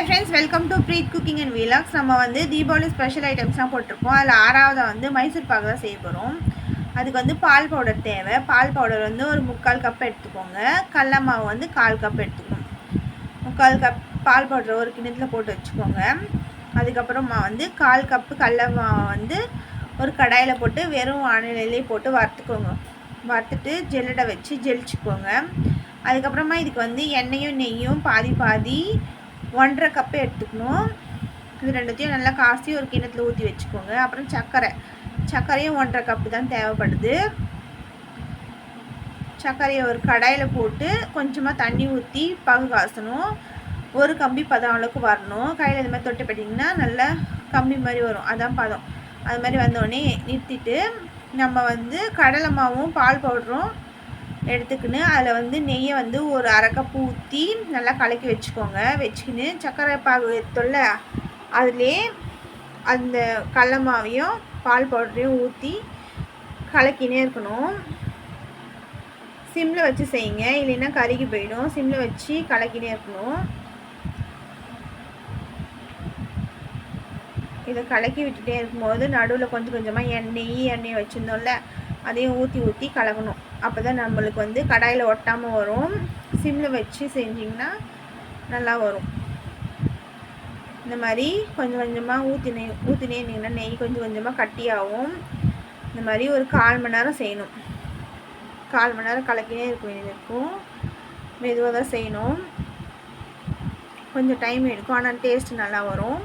Hi friends, welcome to breath cooking and வீலாக்ஸ். நம்ம வந்து Deepavali special ஐட்டம்ஸ்லாம் போட்டிருக்கோம். அதில் ஆறாவது வந்து மைசூர் பாகு தான் செய்ய போகிறோம். அதுக்கு வந்து பால் பவுடர் தேவை. பால் பவுடர் வந்து ஒரு 3/4 கப் எடுத்துக்கோங்க. கடல மாவு வந்து 1/4 கப் எடுத்துக்கணும். 3/4 கப் பால் பவுடர் ஒரு கிண்ணத்தில் போட்டு வச்சுக்கோங்க. அதுக்கப்புறமா வந்து 1/4 கப்பு கடல மாவு வந்து ஒரு கடாயில் போட்டு வெறும் வானிலையிலே போட்டு வறுத்துக்கோங்க. வறுத்துட்டு ஜெல்லடை வச்சு ஜெலிச்சுக்கோங்க. அதுக்கப்புறமா இதுக்கு வந்து எண்ணெயும் நெய்யும் பாதி 1/2 கப்பு எடுத்துக்கணும். இது ரெண்டுத்தையும் நல்லா காய்ச்சி ஒரு கிண்ணத்தில் ஊற்றி வச்சுக்கோங்க. அப்புறம் சர்க்கரையும் 1/2 கப்பு தான் தேவைப்படுது. சர்க்கரையை ஒரு கடாயில் போட்டு கொஞ்சமாக தண்ணி ஊற்றி பாகு காய்ச்சணும். ஒரு கம்பி பதம் அளவுக்கு வரணும். கையில் இது மாதிரி தொட்டு போட்டிங்கன்னா நல்லா கம்பி மாதிரி வரும், அதான் பதம். அது மாதிரி வந்தோடனே நிறுத்திட்டு நம்ம வந்து கடலை மாவும் பால் பவுடரும் எடுத்துக்கின்னு அதில் வந்து நெய்யை வந்து ஒரு 1/2 கப்பு ஊற்றி நல்லா கலக்கி வச்சுக்கோங்க. வச்சுக்கின்னு சர்க்கரை பாகு எடுத்தோல்ல, அதிலே அந்த கடல மாவையும் பால் பவுடரையும் ஊற்றி கலக்கினே இருக்கணும். சிம்மில் வச்சு செய்யுங்க, இல்லைன்னா கருகி போயிடும். சிம்மில் வச்சு கலக்கினே இருக்கணும். இதை கலக்கி விட்டுட்டே இருக்கும்போது நடுவில் கொஞ்சம் கொஞ்சமாக எண்ணெய் வச்சுருந்தோம்ல, அதையும் ஊற்றி கலக்கணும். அப்போ தான் நம்மளுக்கு வந்து கடாயில் ஒட்டாமல் வரும். சிம்மில் வச்சு செஞ்சிங்கன்னா நல்லா வரும். இந்த மாதிரி கொஞ்சம் கொஞ்சமாக ஊற்றினே இருந்தீங்கன்னா நெய் கொஞ்சம் கொஞ்சமாக கட்டியாகும். இந்த மாதிரி ஒரு 1/4 மணி நேரம் செய்யணும். 1/4 மணி நேரம் கலக்கினே இருக்க வேண்டியது இருக்கும். மெதுவாக தான் செய்யணும், கொஞ்சம் டைம் எடுக்கும், ஆனால் டேஸ்ட்டு நல்லா வரும்.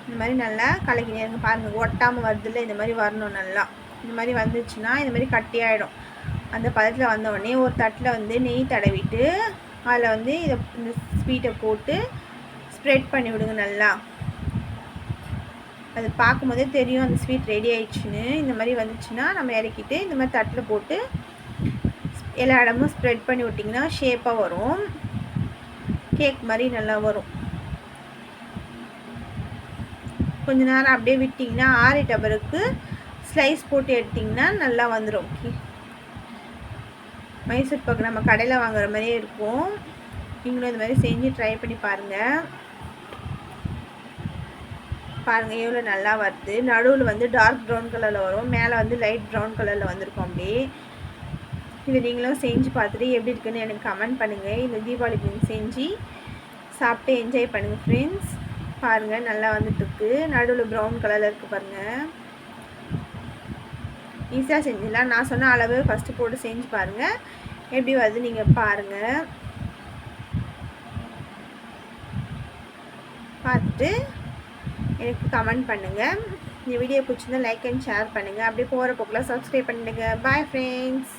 இந்த மாதிரி நல்லா கலக்கினே இருங்க. பாருங்கள், ஒட்டாமல் வருதில்ல, இந்த மாதிரி வரணும். நல்லா இந்த மாதிரி வந்துச்சுன்னா இந்த மாதிரி கட்டியாகிடும். அந்த பதத்தில் வந்தவுடனே ஒரு தட்டில் வந்து நெய் தடவிட்டு அதில் வந்து இந்த ஸ்வீட்டை போட்டு ஸ்ப்ரெட் பண்ணி விடுங்க. நல்லா அது பார்க்கும்போதே தெரியும் அந்த ஸ்வீட் ரெடி ஆயிடுச்சுன்னு. இந்த மாதிரி வந்துச்சுன்னா நம்ம இறக்கிட்டு இந்த மாதிரி தட்டில் போட்டு எல்லா இடமும் ஸ்ப்ரெட் பண்ணி விட்டிங்கன்னா ஷேப்பாக வரும். கேக் மாதிரி நல்லா வரும். கொஞ்ச நேரம் அப்படியே விட்டிங்கன்னா ஆறிட்ட பிறகு ஸ்லைஸ் போட்டு எடுத்திங்கன்னா நல்லா வந்துடும். மைசூர் பாக்கு நம்ம கடையில் வாங்குற மாதிரியே இருக்கும். நீங்களும் இந்த மாதிரி செஞ்சு ட்ரை பண்ணி பாருங்கள். எவ்வளோ நல்லா வருது. நடுவில் வந்து டார்க் ப்ரௌன் கலரில் வரும், மேலே வந்து லைட் ப்ரௌன் கலரில் வந்திருக்கும். அப்படியே இதை நீங்களும் செஞ்சு பார்த்துட்டு எப்படி இருக்குன்னு எனக்கு கமெண்ட் பண்ணுங்கள். இந்த தீபாவளிக்கு செஞ்சு சாப்பிட்டு என்ஜாய் பண்ணுங்கள் ஃப்ரெண்ட்ஸ். பாருங்கள், நல்லா வந்துட்டுருக்கு. நடுவில் ப்ரௌன் கலரில் இருக்குது பாருங்கள். ஈஸியாக செஞ்சிடலாம். நான் சொன்ன அளவு ஃபஸ்ட்டு போட்டு செஞ்சு பாருங்கள், எப்படி வருது நீங்கள் பாருங்கள். பார்த்துட்டு எனக்கு கமெண்ட் பண்ணுங்கள். இந்த வீடியோ பிடிச்சிருந்தா லைக் அண்ட் ஷேர் பண்ணுங்கள். அப்படியே போகிற போக்கில் சப்ஸ்கிரைப் பண்ணிடுங்க. Bye friends.